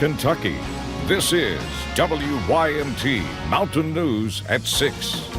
Kentucky. This is WYMT Mountain News at 6.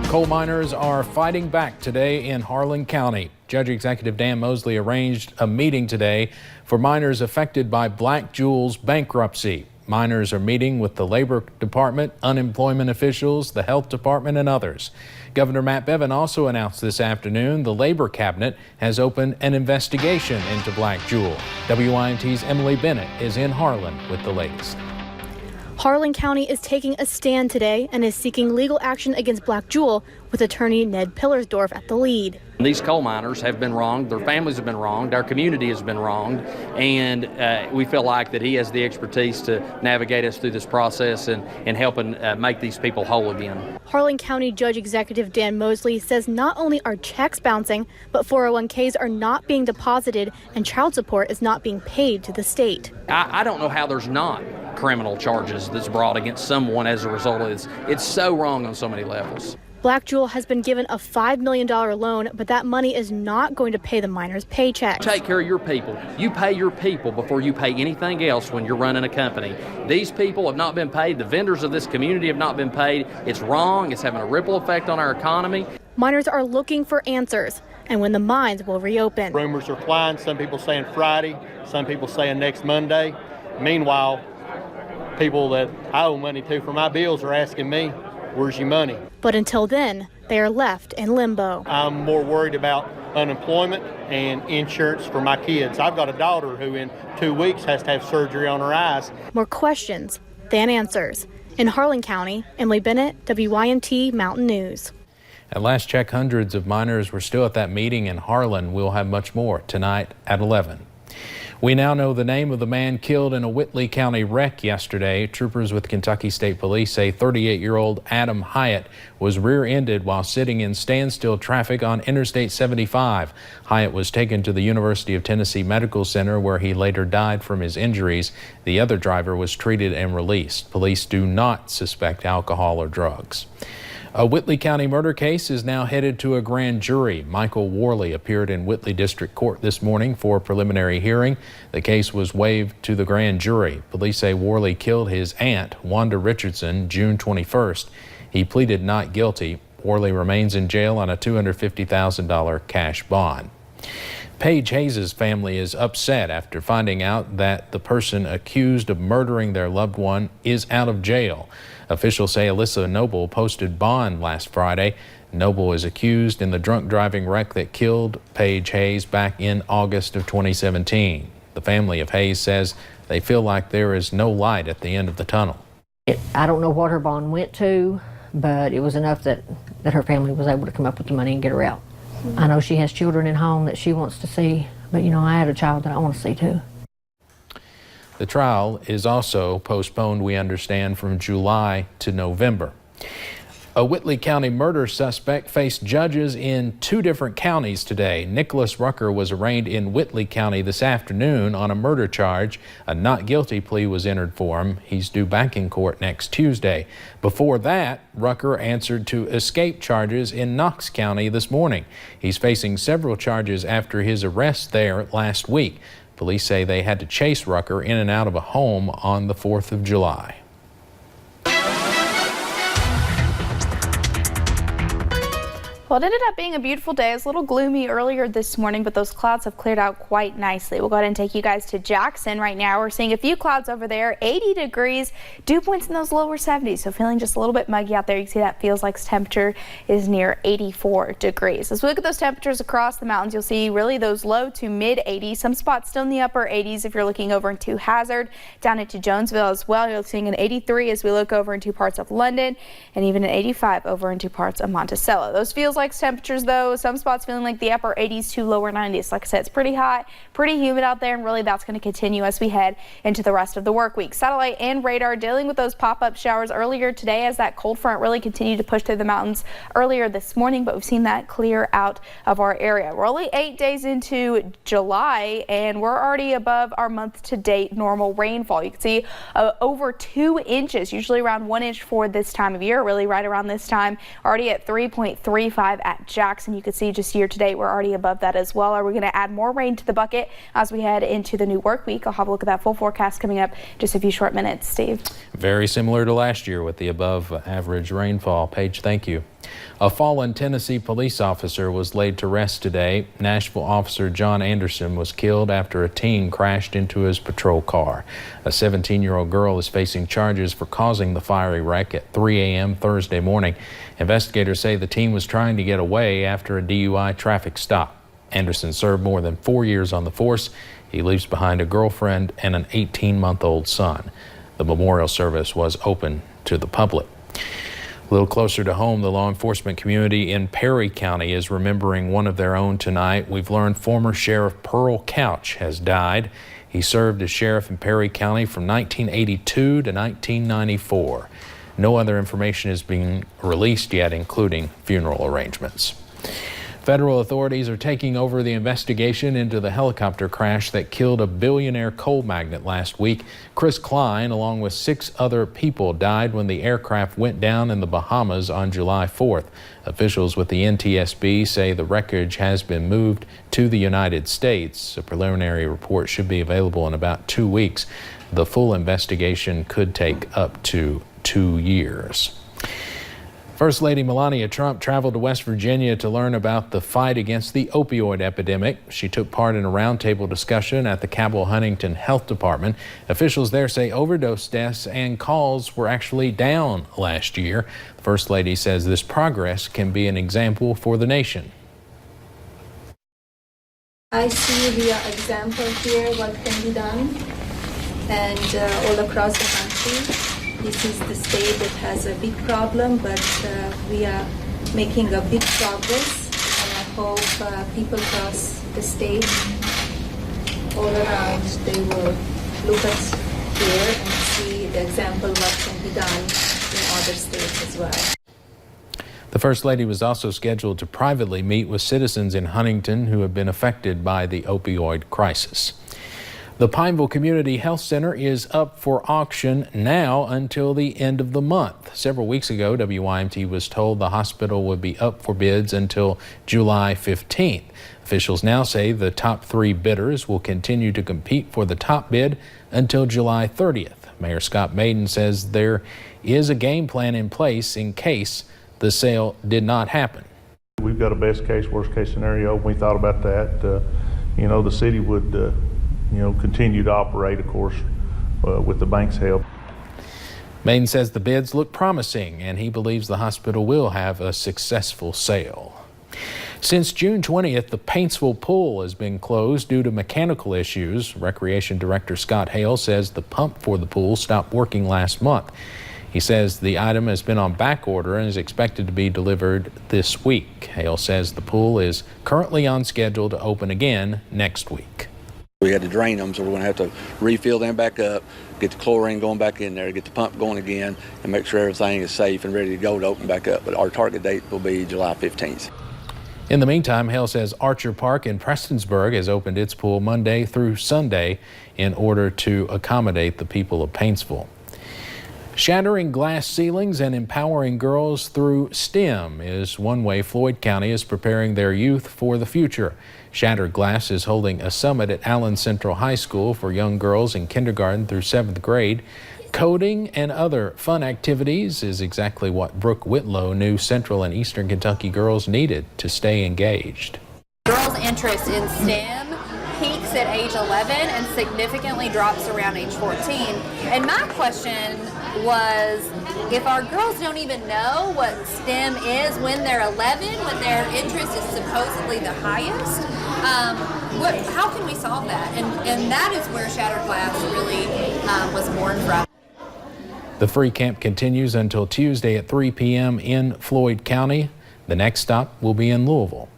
Coal miners are fighting back today in Harlan County. Judge Executive Dan Mosley arranged a meeting today for miners affected by Black Jewel's bankruptcy. Miners are meeting with the Labor Department, unemployment officials, the Health Department, and others. Governor Matt Bevin also announced this afternoon the Labor Cabinet has opened an investigation into Black Jewel. WYMT's Emily Bennett is in Harlan with the latest. Harlan County is taking a stand today and is seeking legal action against Black Jewel with attorney Ned Pillersdorf at the lead. These coal miners have been wronged, their families have been wronged, our community has been wronged, and we feel like that he has the expertise to navigate us through this process and helping make these people whole again. Harlan County Judge Executive Dan Mosley says not only are checks bouncing, but 401ks are not being deposited and child support is not being paid to the state. I don't know how there's not criminal charges that's brought against someone as a result of this. It's so wrong on so many levels. Black Jewel has been given a $5 million loan, but that money is not going to pay the miners' paychecks. Take care of your people. You pay your people before you pay anything else when you're running a company. These people have not been paid. The vendors of this community have not been paid. It's wrong. It's having a ripple effect on our economy. Miners are looking for answers and when the mines will reopen. Rumors are flying. Some people saying Friday, some people saying next Monday. Meanwhile, people that I owe money to for my bills are asking me, where's your money? But until then, they are left in limbo. I'm more worried about unemployment and insurance for my kids. I've got a daughter who in 2 weeks has to have surgery on her eyes. More questions than answers. In Harlan County, Emily Bennett, WYMT Mountain News. At last check, hundreds of miners were still at that meeting in Harlan. We'll have much more tonight at 11. We now know the name of the man killed in a Whitley County wreck yesterday. Troopers with Kentucky State Police say 38-year-old Adam Hyatt was rear-ended while sitting in standstill traffic on Interstate 75. Hyatt was taken to the University of Tennessee Medical Center where he later died from his injuries. The other driver was treated and released. Police do not suspect alcohol or drugs. A Whitley County murder case is now headed to a grand jury. Michael Worley appeared in Whitley District Court this morning for a preliminary hearing. The case was waived to the grand jury. Police say Worley killed his aunt, Wanda Richardson, June 21st. He pleaded not guilty. Worley remains in jail on a $250,000 cash bond. Paige Hayes' family is upset after finding out that the person accused of murdering their loved one is out of jail. Officials say Alyssa Noble posted bond last Friday. Noble is accused in the drunk driving wreck that killed Paige Hayes back in August of 2017. The family of Hayes says they feel like there is no light at the end of the tunnel. I don't know what her bond went to, but it was enough that her family was able to come up with the money and get her out. I know she has children at home that she wants to see, but you know, I had a child that I want to see too. The trial is also postponed, we understand, from July to November. A Whitley County murder suspect faced judges in 2 different counties today. Nicholas Rucker was arraigned in Whitley County this afternoon on a murder charge. A not guilty plea was entered for him. He's due back in court next Tuesday. Before that, Rucker answered to escape charges in Knox County this morning. He's facing several charges after his arrest there last week. Police say they had to chase Rucker in and out of a home on the 4th of July. Well, it ended up being a beautiful day. It was a little gloomy earlier this morning, but those clouds have cleared out quite nicely. We'll go ahead and take you guys to Jackson right now. We're seeing a few clouds over there, 80 degrees, dew points in those lower 70s, so feeling just a little bit muggy out there. You can see that feels like temperature is near 84 degrees. As we look at those temperatures across the mountains, you'll see really those low to mid 80s, some spots still in the upper 80s if you're looking over into Hazard, down into Jonesville as well. You're seeing an 83 as we look over into parts of London, and even an 85 over into parts of Monticello. Those feels like temperatures though, some spots feeling like the upper 80s to lower 90s. Like I said, it's pretty hot, pretty humid out there, and really that's going to continue as we head into the rest of the work week. Satellite and radar dealing with those pop-up showers earlier today as that cold front really continued to push through the mountains earlier this morning, but we've seen that clear out of our area. We're only 8 days into July and we're already above our month-to-date normal rainfall. You can see over 2 inches, usually around 1 inch for this time of year, really right around this time, already at 3.35 I-75 at Jackson. You can see just year to date, we're already above that as well. Are we going to add more rain to the bucket as we head into the new work week? I'll have a look at that full forecast coming up just a few short minutes. Steve. Very similar to last year with the above average rainfall. Paige, thank you. A fallen Tennessee police officer was laid to rest today. Nashville officer John Anderson was killed after a teen crashed into his patrol car. A 17-year-old girl is facing charges for causing the fiery wreck at 3 a.m. Thursday morning. Investigators say the teen was trying to get away after a DUI traffic stop. Anderson served more than 4 years on the force. He leaves behind a girlfriend and an 18-month-old son. The memorial service was open to the public. A little closer to home, the law enforcement community in Perry County is remembering one of their own tonight. We've learned former Sheriff Pearl Couch has died. He served as sheriff in Perry County from 1982 to 1994. No other information is being released yet, including funeral arrangements. Federal authorities are taking over the investigation into the helicopter crash that killed a billionaire coal magnate last week. Chris Klein, along with 6 other people, died when the aircraft went down in the Bahamas on July 4th. Officials with the NTSB say the wreckage has been moved to the United States. A preliminary report should be available in about 2 weeks. The full investigation could take up to 2 years. First Lady Melania Trump traveled to West Virginia to learn about the fight against the opioid epidemic. She took part in a roundtable discussion at the Cabell Huntington Health Department. Officials there say overdose deaths and calls were actually down last year. The First Lady says this progress can be an example for the nation. I see the example here, what can be done, and all across the country. This is the state that has a big problem, but we are making a big progress, and I hope people across the state, all around, they will look at here and see the example what can be done in other states as well. The First Lady was also scheduled to privately meet with citizens in Huntington who have been affected by the opioid crisis. The Pineville Community Health Center is up for auction now until the end of the month. Several weeks ago, WYMT was told the hospital would be up for bids until July 15th. Officials now say the top 3 bidders will continue to compete for the top bid until July 30th. Mayor Scott Maiden says there is a game plan in place in case the sale did not happen. We've got a best case, worst case scenario. We thought about that. The city would continue to operate, of course, with the bank's help. Maiden says the bids look promising and he believes the hospital will have a successful sale. Since June 20th, the Paintsville pool has been closed due to mechanical issues. Recreation Director Scott Hale says the pump for the pool stopped working last month. He says the item has been on back order and is expected to be delivered this week. Hale says the pool is currently on schedule to open again next week. We had to drain them, so we're going to have to refill them back up, get the chlorine going back in there, get the pump going again, and make sure everything is safe and ready to go to open back up. But our target date will be July 15th. In the meantime, Hale says Archer Park in Prestonsburg has opened its pool Monday through Sunday in order to accommodate the people of Paintsville. Shattering glass ceilings and empowering girls through STEM is one way Floyd County is preparing their youth for the future. Shattered Glass is holding a summit at Allen Central High School for young girls in kindergarten through 7th grade. Coding and other fun activities is exactly what Brooke Whitlow knew Central and Eastern Kentucky girls needed to stay engaged. Girls' interest in STEM peaks at age 11 and significantly drops around age 14. And my question was, if our girls don't even know what STEM is when they're 11, when their interest is supposedly the highest, how can we solve that? And that is where Shattered Glass really was born from. The free camp continues until Tuesday at 3 p.m. in Floyd County. The next stop will be in Louisville.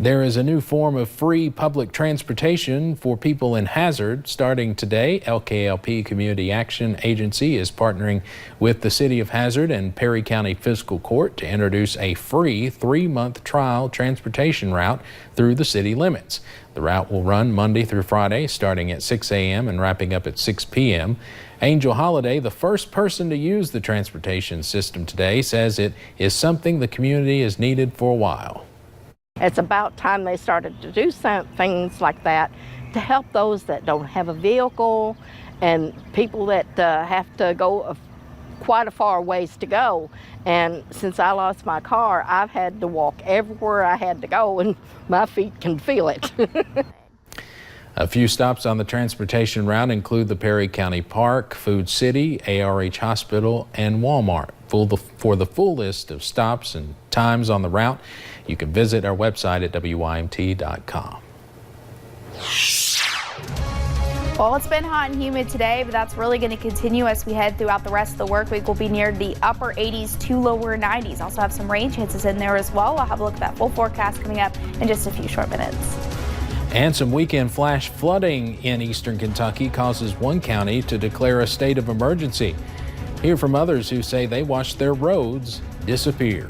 There is a new form of free public transportation for people in Hazard starting today. LKLP Community Action Agency is partnering with the City of Hazard and Perry County Fiscal Court to introduce a free 3-month trial transportation route through the city limits. The route will run Monday through Friday, starting at 6 a.m. and wrapping up at 6 p.m. Angel Holliday, the first person to use the transportation system today, says it is something the community has needed for a while. It's about time they started to do some things like that to help those that don't have a vehicle and people that have to go quite a far ways to go. And since I lost my car, I've had to walk everywhere I had to go, and my feet can feel it. A few stops on the transportation route include the Perry County Park, Food City, ARH Hospital, and Walmart. For the full list of stops and times on the route, you can visit our website at WYMT.com. Well, it's been hot and humid today, but that's really going to continue as we head throughout the rest of the work week. We'll be near the upper 80s to lower 90s. Also have some rain chances in there as well. I'll have a look at that full forecast coming up in just a few short minutes. And some weekend flash flooding in eastern Kentucky causes one county to declare a state of emergency. Hear from others who say they watched their roads disappear.